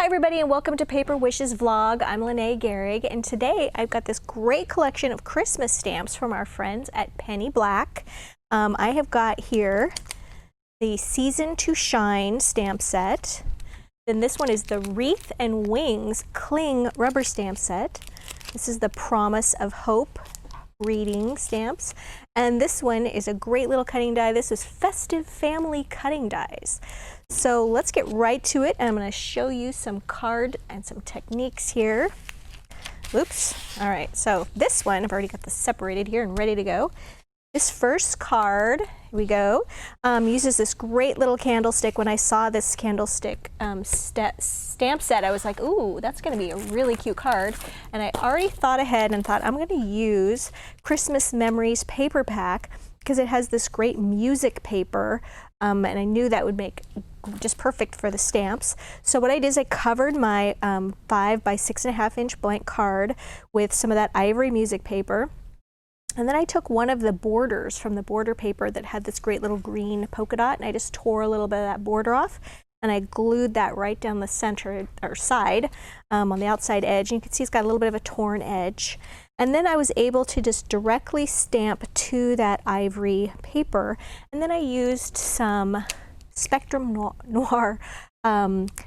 Hi everybody and welcome to Paper Wishes Vlog. I'm Lene Gehrig and today I've got this great collection of Christmas stamps from our friends at Penny Black. I have got here the Season to Shine stamp set. Then this one is the Wreath and Wings Cling rubber stamp set. This is the Promise of Hope reading stamps. And this one is a great little cutting die. This is Festive Family Cutting Dies. So let's get right to it. I'm going to show you some card and some techniques here. Oops. All right, so this one, I've already got this separated here and ready to go. This first card, here we go, uses this great little candlestick. When I saw this candlestick stamp set, I was like, ooh, that's going to be a really cute card. And I already thought ahead and thought I'm going to use Christmas Memories paper pack because it has this great music paper, and I knew that would make just perfect for the stamps. So what I did is I covered my 5 by 6.5 inch blank card with some of that ivory music paper. And then I took one of the borders from the border paper that had this great little green polka dot, and I just tore a little bit of that border off, and I glued that right down the center or side on the outside edge. And you can see it's got a little bit of a torn edge. And then I was able to just directly stamp to that ivory paper. And then I used some Spectrum Noir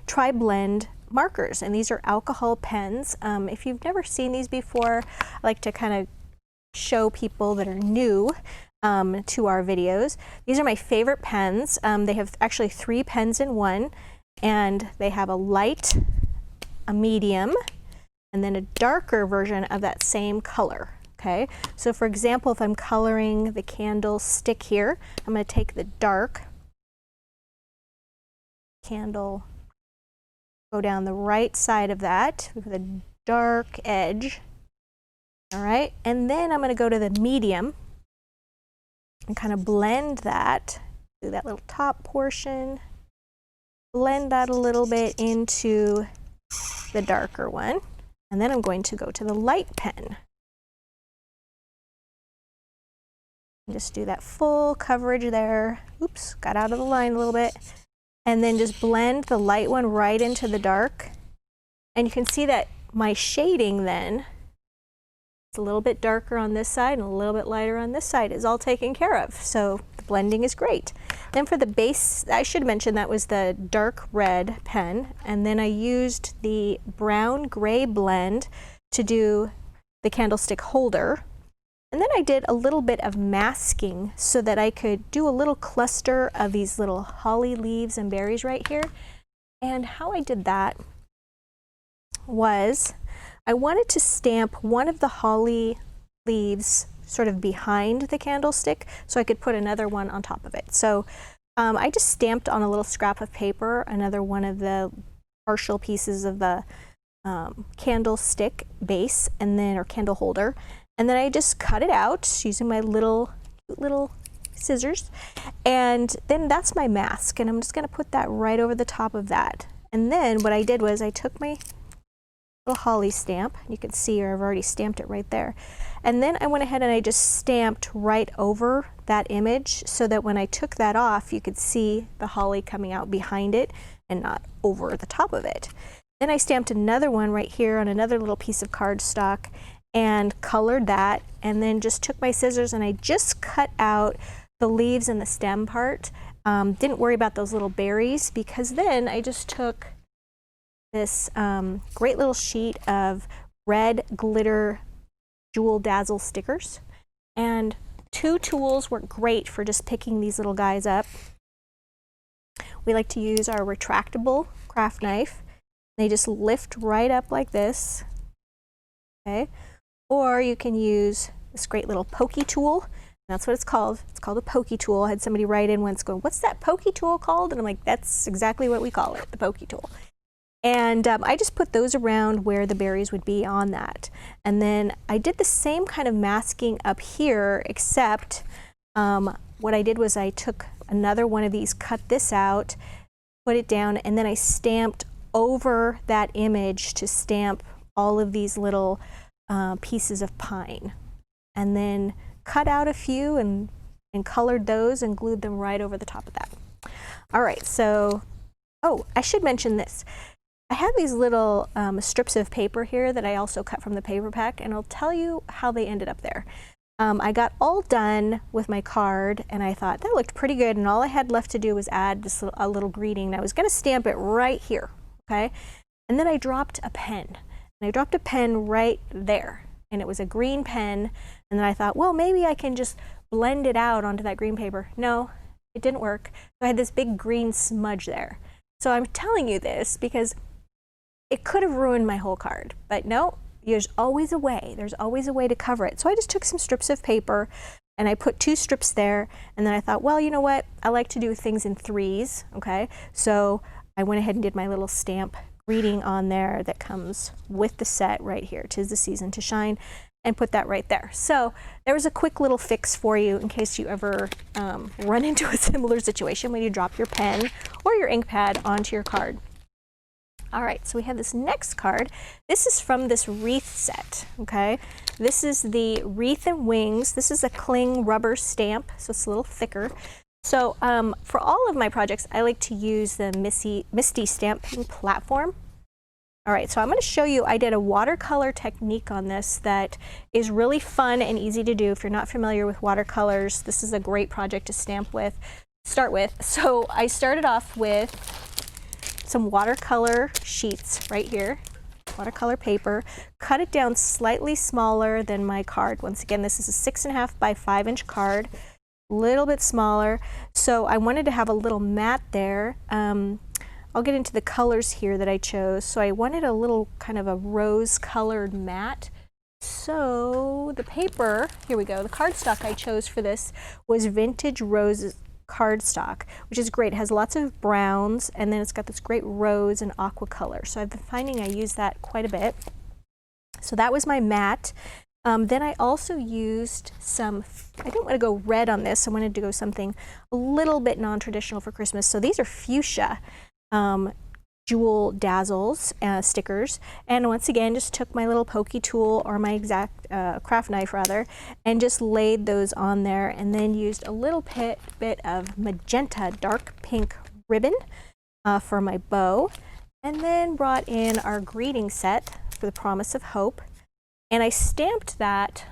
tri-blend markers, and these are alcohol pens. If you've never seen these before, I like to kind of show people that are new to our videos. These are my favorite pens. They have actually 3 pens in one, and they have a light, a medium, and then a darker version of that same color. Okay, so for example, if I'm coloring the candle stick here, I'm going to take the dark candle, go down the right side of that with a dark edge. All right, and then I'm going to go to the medium and kind of blend that, do that little top portion, blend that a little bit into the darker one, and then I'm going to go to the light pen. Just do that full coverage there. Oops, got out of the line a little bit. And then just blend the light one right into the dark. And you can see that my shading then, it's a little bit darker on this side and a little bit lighter on this side, is all taken care of. So the blending is great. Then for the base, I should mention that was the dark red pen. And then I used the brown gray blend to do the candlestick holder. And then I did a little bit of masking so that I could do a little cluster of these little holly leaves and berries right here. And how I did that was I wanted to stamp one of the holly leaves sort of behind the candlestick so I could put another one on top of it. So I just stamped on a little scrap of paper another one of the partial pieces of the candlestick base and then, or candle holder. And then I just cut it out using my little scissors. And then that's my mask. And I'm just going to put that right over the top of that. And then what I did was I took my little holly stamp. You can see I've already stamped it right there. And then I went ahead and I just stamped right over that image so that when I took that off, you could see the holly coming out behind it and not over the top of it. Then I stamped another one right here on another little piece of cardstock and colored that, and then just took my scissors and I just cut out the leaves and the stem part. Didn't worry about those little berries because then I just took this great little sheet of red glitter jewel dazzle stickers, and 2 tools work great for just picking these little guys up. We like to use our retractable craft knife. They just lift right up like this. Okay. Or you can use this great little pokey tool. That's what it's called. It's called a pokey tool. I had somebody write in once going, what's that pokey tool called? And I'm like, that's exactly what we call it, the pokey tool. And I just put those around where the berries would be on that. And then I did the same kind of masking up here, except what I did was I took another one of these, cut this out, put it down, and then I stamped over that image to stamp all of these little pieces of pine, and then cut out a few and colored those and glued them right over the top of that. All right, so, oh, I should mention this. I have these little strips of paper here that I also cut from the paper pack, and I'll tell you how they ended up there. I got all done with my card, and I thought that looked pretty good, and all I had left to do was add just a little greeting. And I was going to stamp it right here, okay? And then I dropped a pen, and I dropped a pen right there, and it was a green pen, and then I thought, well, maybe I can just blend it out onto that green paper. No, it didn't work. So I had this big green smudge there. So I'm telling you this because it could have ruined my whole card, but no. There's always a way. There's always a way to cover it. So I just took some strips of paper and I put 2 strips there, and then I thought, well, you know what? I like to do things in 3s, okay? So I went ahead and did my little stamp greeting on there that comes with the set right here, "'Tis the season to shine," and put that right there. So there was a quick little fix for you in case you ever run into a similar situation when you drop your pen or your ink pad onto your card. All right, so we have this next card. This is from this wreath set, okay? This is the Wreath and Wings. This is a cling rubber stamp, so it's a little thicker. So for all of my projects, I like to use the Misty stamping platform. All right, so I'm going to show you, I did a watercolor technique on this that is really fun and easy to do. If you're not familiar with watercolors, this is a great project to start with. So I started off with some watercolor sheets right here, watercolor paper, cut it down slightly smaller than my card. Once again, this is a 6.5 by 5 inch card, a little bit smaller. So I wanted to have a little mat there. I'll get into the colors here that I chose. So I wanted a little kind of a rose colored mat. So the paper, here we go, the cardstock I chose for this was Vintage Roses cardstock, which is great. It has lots of browns, and then it's got this great rose and aqua color. So I've been finding I use that quite a bit. So that was my mat. Then I also used some, I didn't want to go red on this. I wanted to go something a little bit non-traditional for Christmas. So these are fuchsia jewel dazzles stickers, and once again just took my little pokey tool, or my exact craft knife rather, and just laid those on there, and then used a little bit of magenta dark pink ribbon for my bow, and then brought in our greeting set for the Promise of Hope, and I stamped that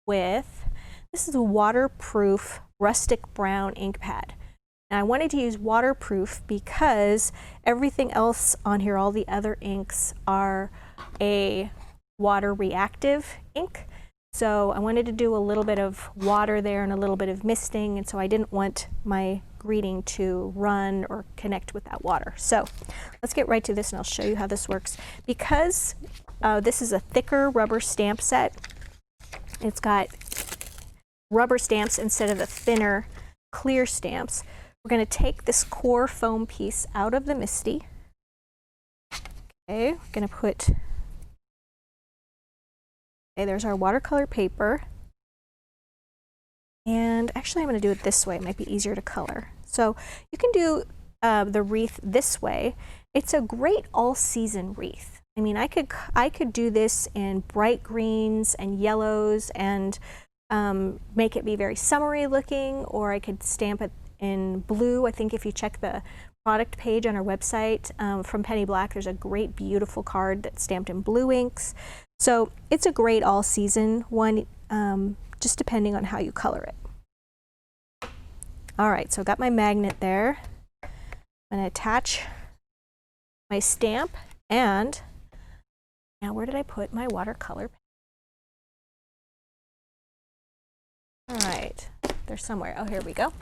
with, this is a waterproof rustic brown ink pad. Now I wanted to use waterproof because everything else on here, all the other inks, are a water reactive ink. So I wanted to do a little bit of water there and a little bit of misting, and so I didn't want my greeting to run or connect with that water. So let's get right to this and I'll show you how this works. Because this is a thicker rubber stamp set, it's got rubber stamps instead of the thinner clear stamps. We're going to take this core foam piece out of the Misty. Okay, we're going to put, okay, there's our watercolor paper. And actually I'm going to do it this way. It might be easier to color. So you can do the wreath this way. It's a great all-season wreath. I mean, I could do this in bright greens and yellows and make it be very summery looking, or I could stamp it in blue. I think if you check the product page on our website from Penny Black, there's a great beautiful card that's stamped in blue inks. So it's a great all-season one, just depending on how you color it. All right, so I've got my magnet there. I'm going to attach my stamp, and now where did I put my watercolor? All right, they're somewhere. Oh, here we go.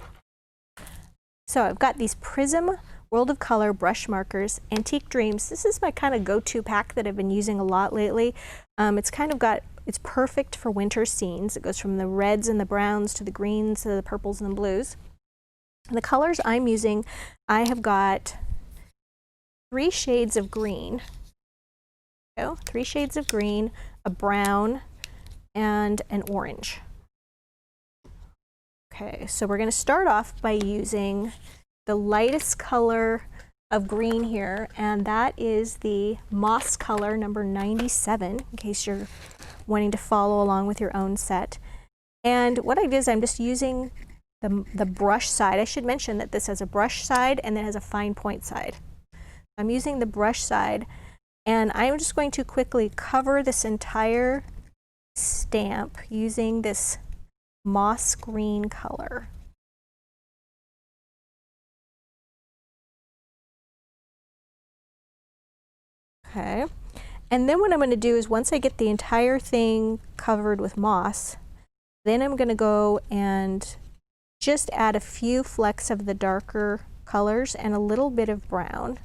So I've got these Prism World of Color brush markers, Antique Dreams. This is my kind of go-to pack that I've been using a lot lately. It's perfect for winter scenes. It goes from the reds and the browns to the greens to the purples and the blues. And the colors I'm using, I have got 3 shades of green. So 3 shades of green, a brown, and an orange. Okay, so we're going to start off by using the lightest color of green here, and that is the Moss color number 97, in case you're wanting to follow along with your own set. And what I did is I'm just using the brush side. I should mention that this has a brush side and then has a fine point side. I'm using the brush side And I'm just going to quickly cover this entire stamp using this moss green color. Okay, and then what I'm going to do is once I get the entire thing covered with moss, then I'm going to go and just add a few flecks of the darker colors and a little bit of brown.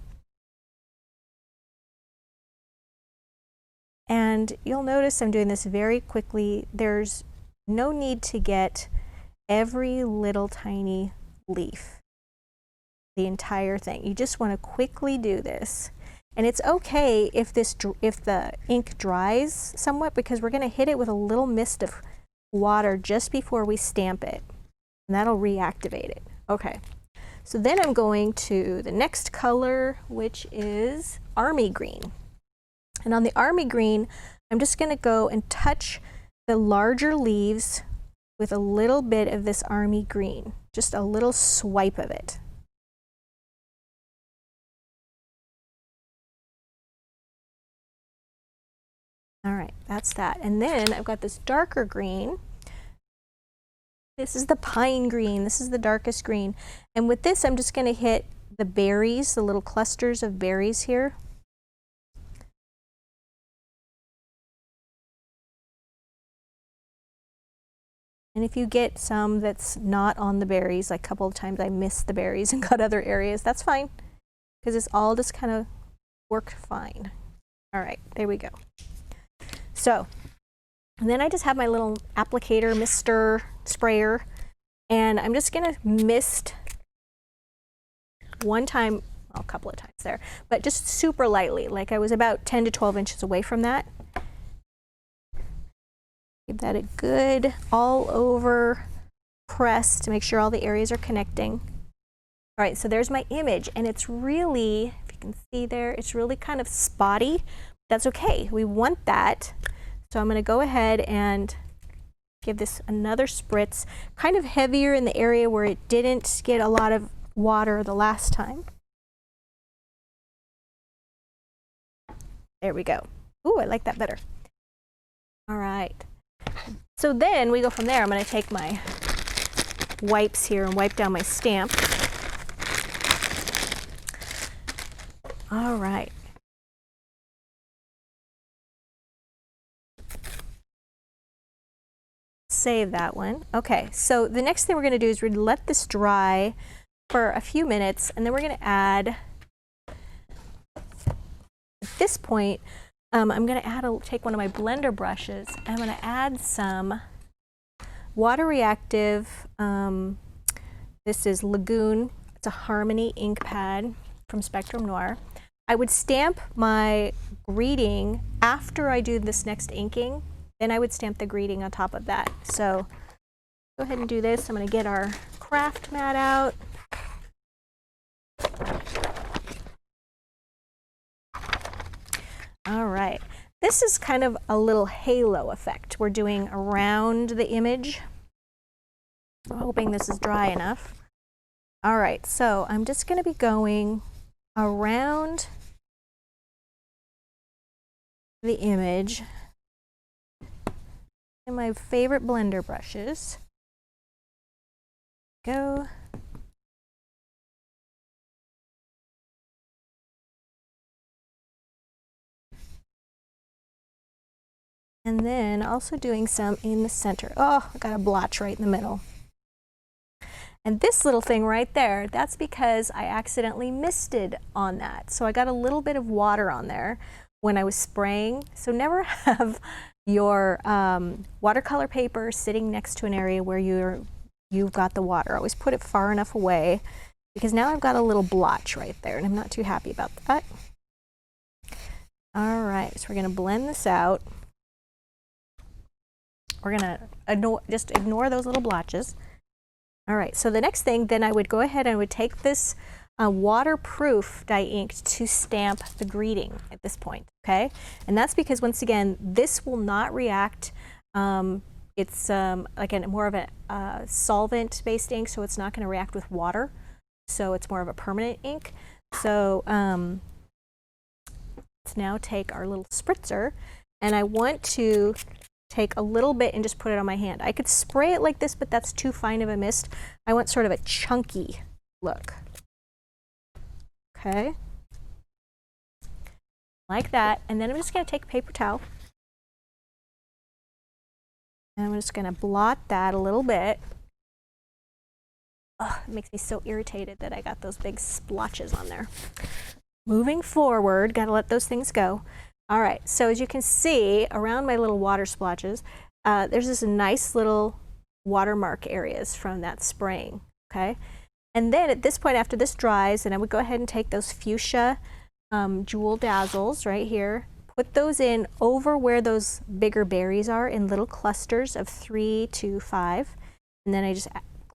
And you'll notice I'm doing this very quickly. There's no need to get every little tiny leaf, the entire thing. You just want to quickly do this. And it's okay if the ink dries somewhat, because we're going to hit it with a little mist of water just before we stamp it, and that'll reactivate it. Okay, so then I'm going to the next color, which is army green. And on the army green, I'm just going to go and touch the larger leaves with a little bit of this army green, just a little swipe of it. All right, that's that. And then I've got this darker green. This is the pine green. This is the darkest green. And with this, I'm just going to hit the berries, the little clusters of berries here. And if you get some that's not on the berries, like a couple of times I missed the berries and got other areas, that's fine, because it's all just kind of worked fine. All right, there we go. So, and then I just have my little applicator, mister, sprayer, and I'm just gonna mist one time, well, a couple of times there, but just super lightly, like I was about 10 to 12 inches away from that. Give that a good all over press to make sure all the areas are connecting. All right, so there's my image, and it's really, if you can see there, it's really kind of spotty. That's okay, we want that. So I'm going to go ahead and give this another spritz, kind of heavier in the area where it didn't get a lot of water the last time. There we go. Ooh, I like that better. All right. So then we go from there. I'm going to take my wipes here and wipe down my stamp. All right. Save that one. Okay, so the next thing we're going to do is we're going to let this dry for a few minutes, and then we're going to add, at this point, I'm going to take one of my blender brushes, and I'm going to add some water reactive, this is Lagoon, it's a Harmony ink pad from Spectrum Noir. I would stamp my greeting after I do this next inking. Then I would stamp the greeting on top of that. So go ahead and do this. I'm going to get our craft mat out. All right. This is kind of a little halo effect we're doing around the image. I'm hoping this is dry enough. All right, so I'm just going to be going around the image. And my favorite blender brushes. Go. And then also doing some in the center. Oh, I got a blotch right in the middle. And this little thing right there, that's because I accidentally misted on that. So I got a little bit of water on there when I was spraying. So never have your watercolor paper sitting next to an area where you've got the water. Always put it far enough away, because now I've got a little blotch right there, and I'm not too happy about that. All right, so we're going to blend this out. We're going to just ignore those little blotches. All right, so the next thing, then I would go ahead and I would take this waterproof dye ink to stamp the greeting at this point, okay? And that's because, once again, this will not react. It's like more of a solvent-based ink, so it's not going to react with water. So it's more of a permanent ink. So let's now take our little spritzer, and I want to take a little bit and just put it on my hand. I could spray it like this, but that's too fine of a mist. I want sort of a chunky look. Okay. Like that. And then I'm just going to take a paper towel. And I'm just going to blot that a little bit. Oh, it makes me so irritated that I got those big splotches on there. Moving forward, got to let those things go. All right, so as you can see around my little water splotches, there's this nice little watermark areas from that spraying, okay? And then at this point, after this dries, and I would go ahead and take those fuchsia jewel dazzles right here, put those in over where those bigger berries are in little clusters of 3 to 5. And then I just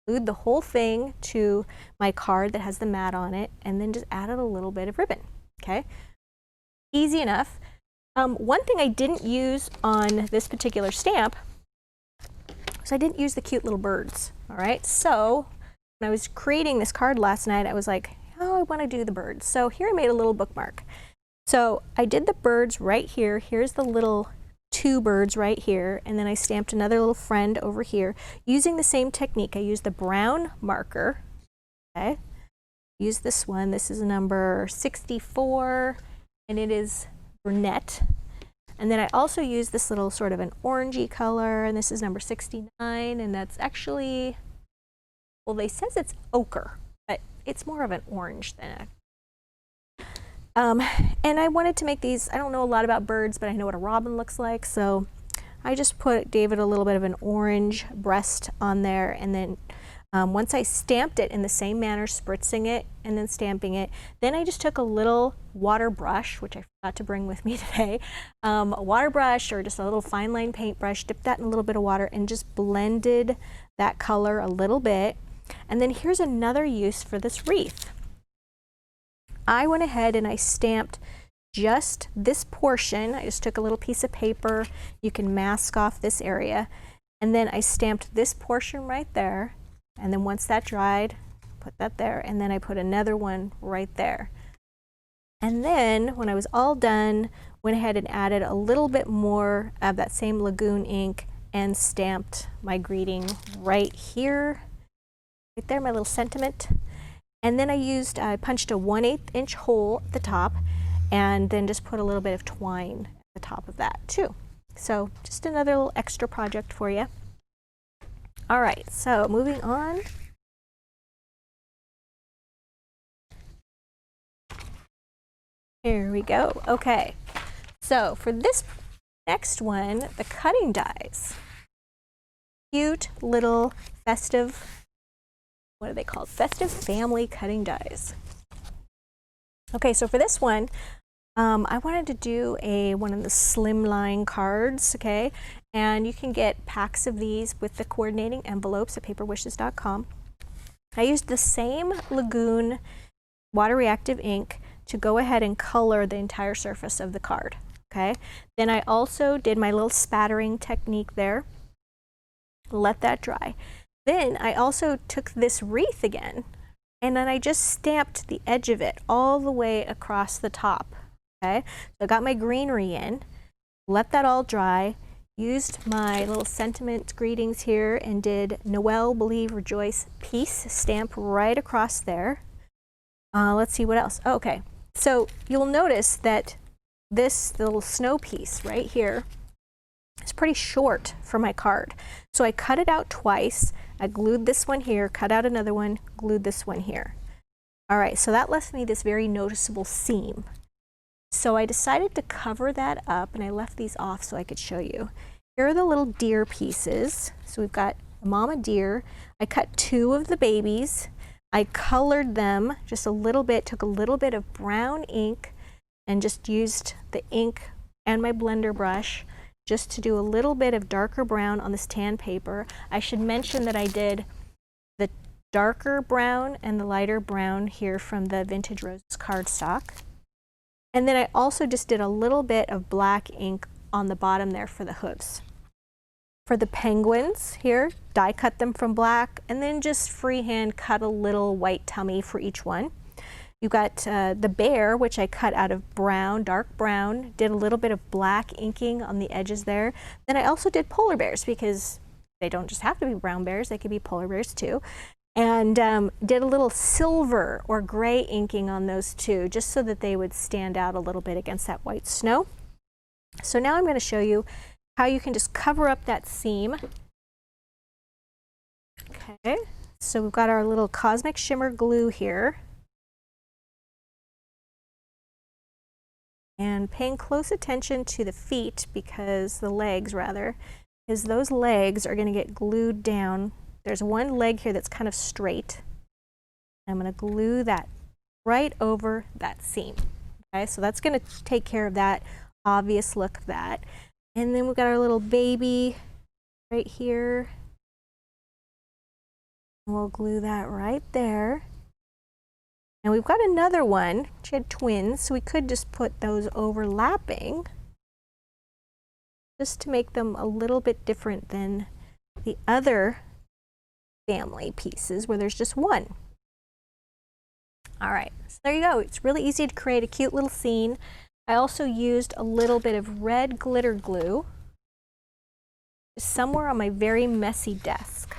glued the whole thing to my card that has the mat on it, and then just added a little bit of ribbon, okay? Easy enough. One thing I didn't use on this particular stamp was I didn't use the cute little birds, all right? So when I was creating this card last night, I was like, oh, I want to do the birds. So here I made a little bookmark. So I did the birds right here. Here's the little 2 birds right here, and then I stamped another little friend over here using the same technique. I used the brown marker, okay? Use this one. This is number 64, and it is brunette. And then I also use this little sort of an orangey color, and this is number 69, and that's actually, well, they says it's ochre, but it's more of an orange than a and I wanted to make these, I don't know a lot about birds, but I know what a robin looks like, so I just gave it a little bit of an orange breast on there, and then once I stamped it in the same manner, spritzing it and then stamping it, then I just took a little water brush, which I forgot to bring with me today, a water brush or just a little fine line paintbrush, dipped that in a little bit of water and just blended that color a little bit. And then here's another use for this wreath. I went ahead and I stamped just this portion. I just took a little piece of paper. You can mask off this area. And then I stamped this portion right there. And then once that dried, put that there, and then I put another one right there. And then when I was all done, went ahead and added a little bit more of that same Lagoon ink and stamped my greeting right here, right there, my little sentiment. And then I punched a 1/8 inch hole at the top, and then just put a little bit of twine at the top of that too. So just another little extra project for you. All right, so moving on. Here we go. Okay, so for this next one, the cutting dies. Cute little festive, what are they called? Festive family cutting dies. Okay, so for this one, I wanted to do one of the slimline cards, okay? And you can get packs of these with the coordinating envelopes at paperwishes.com. I used the same Lagoon water reactive ink to go ahead and color the entire surface of the card, okay? Then I also did my little spattering technique there. Let that dry. Then I also took this wreath again, and then I just stamped the edge of it all the way across the top. Okay, so I got my greenery in, let that all dry, used my little sentiment greetings here and did Noel, Believe, Rejoice, Peace stamp right across there. Let's see what else. Oh, okay, so you'll notice that this little snow piece right here is pretty short for my card. So I cut it out twice. I glued this one here, cut out another one, glued this one here. All right, so that left me this very noticeable seam. So I decided to cover that up, and I left these off so I could show you. Here are the little deer pieces. So we've got a mama deer. I cut 2 of the babies. I colored them just a little bit, took a little bit of brown ink and just used the ink and my blender brush just to do a little bit of darker brown on this tan paper. I should mention that I did the darker brown and the lighter brown here from the Vintage Roses cardstock. And then I also just did a little bit of black ink on the bottom there for the hooves. For the penguins here, die cut them from black and then just freehand cut a little white tummy for each one. You got the bear, which I cut out of brown, dark brown, did a little bit of black inking on the edges there. Then I also did polar bears because they don't just have to be brown bears, they could be polar bears too. And did a little silver or gray inking on those too, just so that they would stand out a little bit against that white snow. So now I'm going to show you how you can just cover up that seam. Okay, so we've got our little Cosmic Shimmer glue here. And paying close attention to the feet, because the legs rather, because those legs are going to get glued down. There's one leg here that's kind of straight. I'm going to glue that right over that seam. Okay, so that's going to take care of that obvious look of that. And then we've got our little baby right here. We'll glue that right there. And we've got another one. She had twins, so we could just put those overlapping just to make them a little bit different than the other family pieces where there's just one. All right, so there you go. It's really easy to create a cute little scene. I also used a little bit of red glitter glue somewhere on my very messy desk.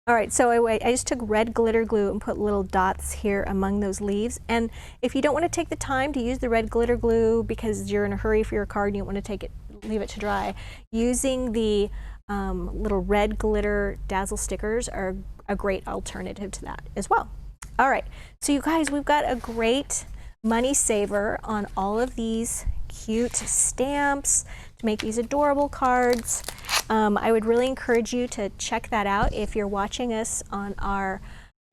All right, so I just took red glitter glue and put little dots here among those leaves. And if you don't want to take the time to use the red glitter glue because you're in a hurry for your card and you don't want to leave it to dry, using the little red glitter dazzle stickers are a great alternative to that as well. All right, so you guys, we've got a great money saver on all of these cute stamps to make these adorable cards. I would really encourage you to check that out. If you're watching us on our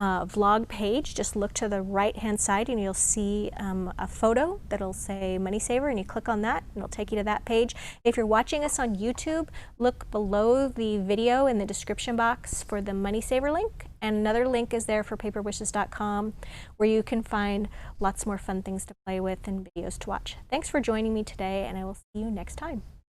vlog page, just look to the right hand side and you'll see a photo that'll say Money Saver, and you click on that and it'll take you to that page. If you're watching us on YouTube, look below the video in the description box for the Money Saver link, and another link is there for paperwishes.com where you can find lots more fun things to play with and videos to watch. Thanks for joining me today, and I will see you next time.